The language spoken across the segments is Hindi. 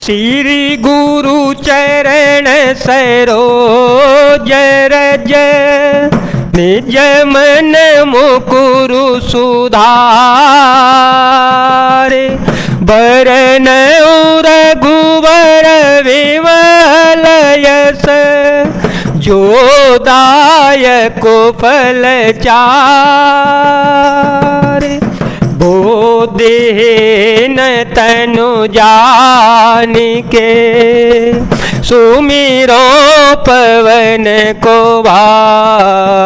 श्री गुरु चरण सरोज रज निज मन मुकुरु सुधारे बरन रघुवर विमल यस जो दायक फल चारे बोधेन तनु जानिके सुमिरो पवन को भार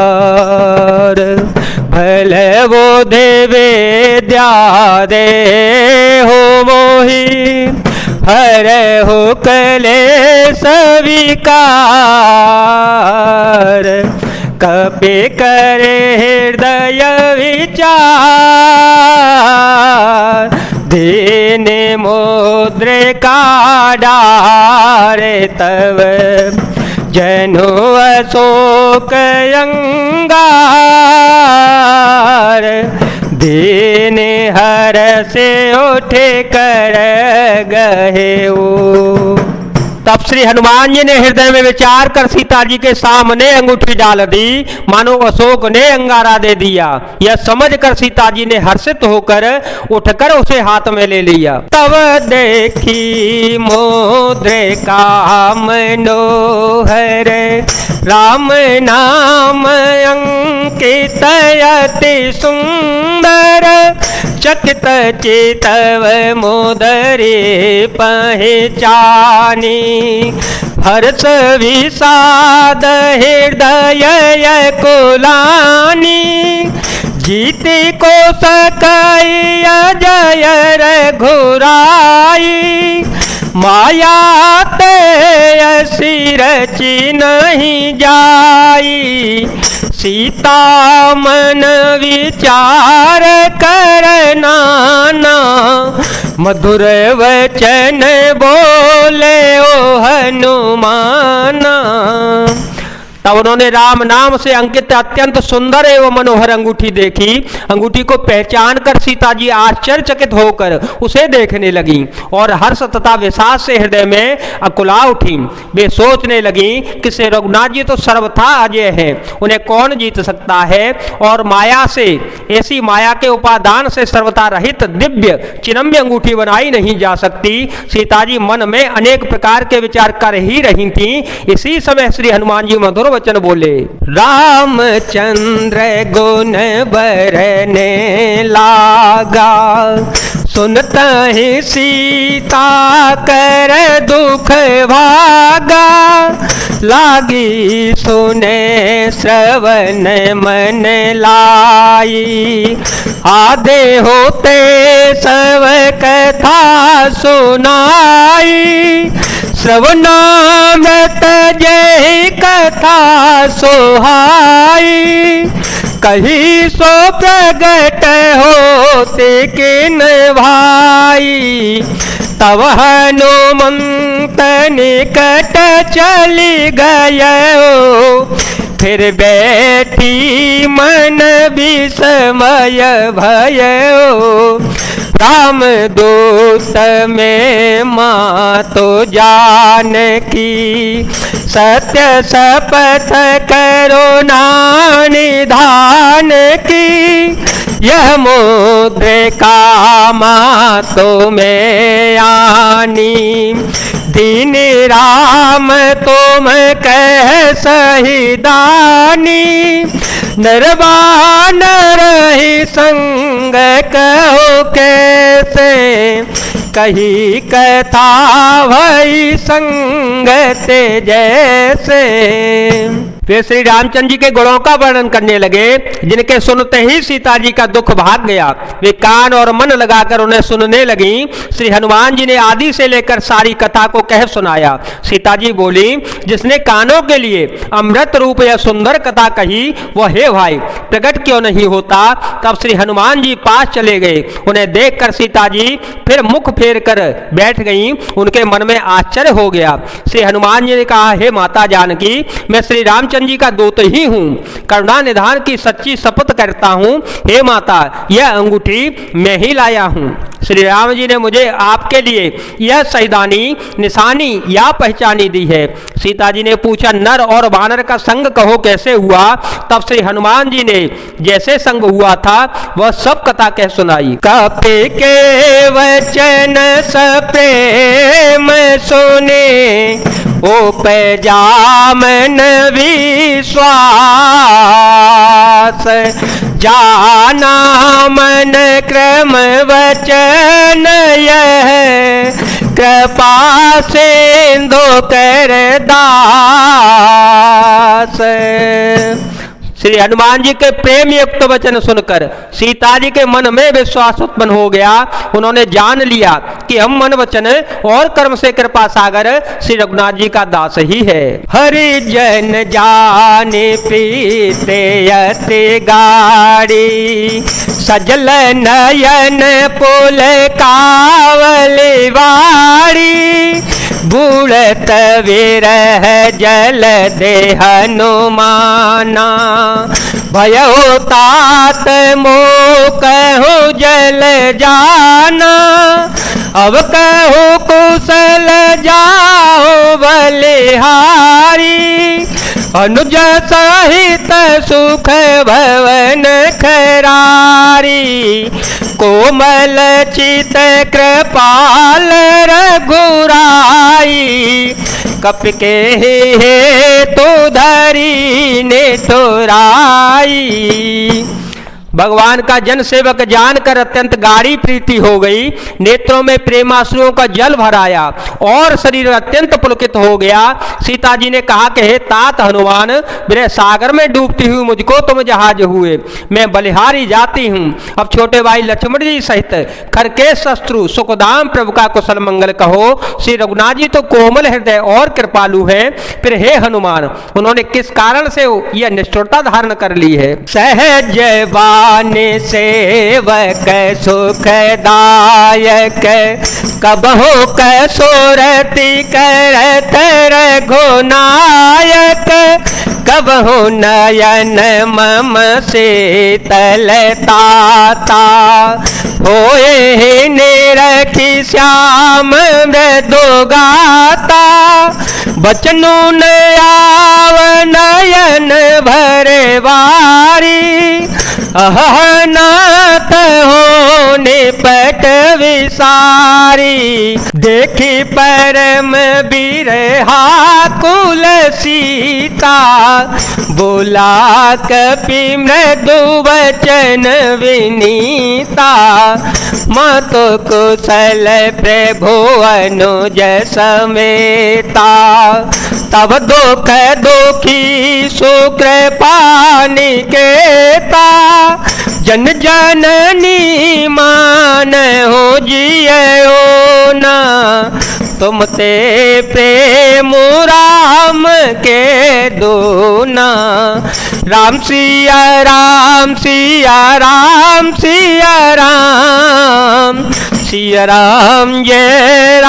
भल वो देवे द्या दे हो मोहि हर हो कले स्वीकार कपि करे हृदय विचार दीन मुद्रिका डारे तव जनु अशोक अंगार दीन हर से उठे कर गए वो। तब श्री हनुमान जी ने हृदय में विचार कर सीता जी के सामने अंगूठी डाल दी, मानो अशोक ने अंगारा दे दिया। यह समझकर सीता जी ने हर्षित होकर उठकर उसे हाथ में ले लिया। तब देखी मुद्रिका मनोहर राम नाम अंकित अति सुंदर चकित चितव मुदरे पहचानी हर्ष विषाद हृदय कुलानी जीति को सकई जय रघुराई माया ते सिर नहीं जाई सीता मन विचार करना ना मधुर वचन बोले ओ हनुमाना। तब उन्होंने राम नाम से अंकित अत्यंत सुंदर एवं मनोहर अंगूठी देखी। अंगूठी को पहचान कर सीता जी आश्चर्यचकित होकर उसे देखने लगी और हर्ष तथा विषाद से हृदय में अकुला उठी। वे सोचने लगी कि श्री रघुनाथ जी तो सर्वथा अजय हैं, उन्हें कौन जीत सकता है। और माया से, ऐसी माया के उपादान से सर्वथा रहित दिव्य चिन्मय अंगूठी बनाई नहीं जा सकती। सीता जी मन में अनेक प्रकार के विचार कर ही रही थी। इसी समय श्री हनुमान जी मधुर वचन बोले। रामचंद्र गुण बरने लागा सुनता ही सीता कर दुख भागा लागी सुने श्रवण मन लाई आधे होते सब कथा सुनाई श्रवणामृत जय कथा सोहाई कही सो प्रगट होते किन भाई तब हनुमंत निकट चली गयो फिर बैठी मन विस्मय भयो राम दूत में माँ तो जानकी सत्य शपथ करो निधान की यह मुद्रिका माँ तो में आनी दीन राम तुम कह सही दानी नरवान रही संग कहो कैसे कही कथा भई संगते जैसे। वे श्री रामचंद्र जी के गुणों का वर्णन करने लगे जिनके सुनते ही सीता जी का दुख भाग गया। वे कान और मन लगाकर उन्हें सुनने लगी। श्री हनुमान जी ने आदि से लेकर सारी कथा को कह सुनाया। सीता जी बोली, जिसने कानों के लिए अमृत रूप या सुंदर कथा कही वह हे भाई प्रकट क्यों नहीं होता। तब श्री हनुमान जी पास चले गए। उन्हें देखकर सीता जी फिर मुख फेर कर बैठ गईं। उनके मन में आश्चर्य हो गया। श्री हनुमान जी ने कहा, हे माता जानकी, मैं श्री रामचंद्र रामचंद्र जी का दूत ही हूँ, करुणा निधान की सच्ची शपथ करता हूँ, हे माता यह अंगूठी मैं ही लाया हूँ। श्री राम जी ने मुझे आपके लिए यह शहीदानी निशानी या पहचानी दी है। सीता जी ने पूछा, नर और वानर का संग कहो कैसे हुआ? तब श्री हनुमान जी ने जैसे संग हुआ था वह सब कथा कह सुनाई। कपि के वचन सप्रेम सुने, उपजा मन विश्वास, जाना मन क्रम वचन यह, कृपा सिंधु कर दास। श्री हनुमान जी के प्रेम युक्त वचन सुनकर सीता जी के मन में विश्वास उत्पन्न हो गया। उन्होंने जान लिया कि हम मन वचन और कर्म से कृपा सागर श्री रघुनाथ जी का दास ही है। हरिजन जाने प्रीते अति गाड़ी, सजल नयन पुल कावली वाड़ी, बूढ़त विरह जल दे हनुमाना, भयो तात मोह कहूँ जल जाना, अब कहूँ कुशल जाओ बलिहारी, अनुज सहित सुख भवन खरारी, कोमल चित कृपाल रघुराई, कपि के हेतु धरी ने तोराई। भगवान का जन सेवक जानकर अत्यंत गाढ़ी प्रीति हो गई, नेत्रों में प्रेमाश्रुओं का जल भराया और शरीर अत्यंत पुलकित हो गया। सीता जी ने कहा कि हे तात हनुमान, मेरे सागर में डूबती हुई मुझको तुम जहाज हुए, मैं बलिहारी जाती हूँ। अब छोटे भाई लक्ष्मण जी सहित खरके शत्रु सुखदाम प्रभु का कुशल मंगल कहो। श्री रघुनाथ जी तो कोमल हृदय और कृपालु है, फिर हे हनुमान उन्होंने किस कारण से यह निष्ठुरता धारण कर ली है? सहज सेवक सुखदायक, कबहु कसुरति करत रघुनायक, कबहु नयन मम शीतलताता, होए निरखी श्याम मृदु गाता, बचनु नयाव नयन भरे वारी, अहनाथ हो निपट विसारी, देखी परम बिरहा कुल सीता, बोला कपि मृदु वचन विनीता, मातो कुशल प्रभु अनुज समेता, तब दुख दुखी सुकृपा निकेता, जन जननी मान हो जियो ना, तुम ते प्रेम राम के दूना, राम सिया राम सिया राम सिया राम, सिया राम जय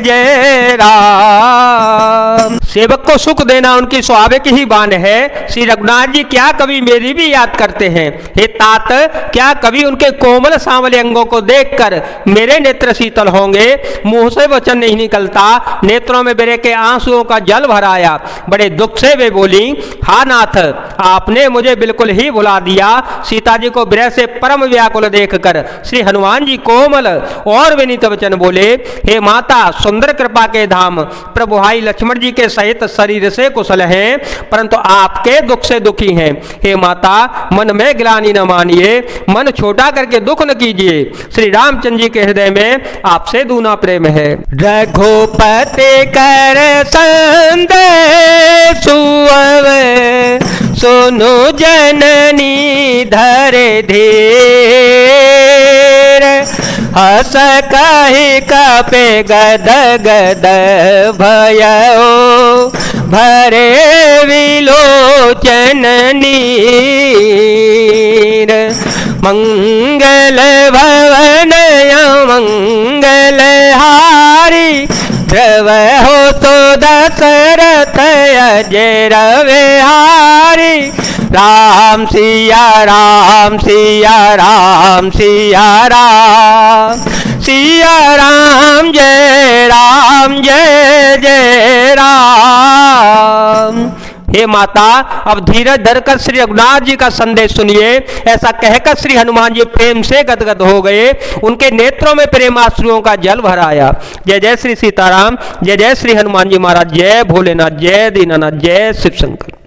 जय राम। सेवक को सुख देना उनकी स्वाभाविक ही बान है। श्री रघुनाथ जी क्या कभी मेरी भी याद करते हैं? हे तात, क्या कभी उनके कोमल सांवले अंगों को देखकर मेरे नेत्र शीतल होंगे? मुंह से वचन नहीं निकलता, नेत्रों में बेरे के आंसुओं का जल भराया। बड़े दुख से वे बोली, हा नाथ, आपने मुझे बिल्कुल ही भुला दिया। सीता जी को विरह से परम व्याकुल देखकर श्री हनुमान जी कोमल और विनीत वचन बोले, हे माता, सुंदर कृपा के धाम प्रभु भाई लक्ष्मण जी के सहित शरीर से कुशल हैं, परंतु आपके दुख से दुखी हैं। हे माता, मन में ग्लानि न मानिए, मन छोटा करके दुख न कीजिए। श्री रामचंद्र जी के हृदय में आपसे दूना प्रेम है। रघुपति कर संदेश सुनु जननी धरे धीर, हस कहि कपि गद गद भयो, भरे विलोचन नीर, मंगल भवन मंगल हारी, बिहारी, ध्रुव हो तो दशरथ अजर बिहारी। राम सिया राम सिया राम सिया राम, सिया राम जय जय राम। हे माता, अब धीरज धरकर श्री रघुनाथ जी का संदेश सुनिए। ऐसा कहकर श्री हनुमान जी प्रेम से गदगद हो गए, उनके नेत्रों में प्रेमाश्रुओं का जल भर आया। जय जय श्री सीताराम, जय जय श्री हनुमान जी महाराज, जय भोलेनाथ, जय दीनानाथ, जय शिव शंकर।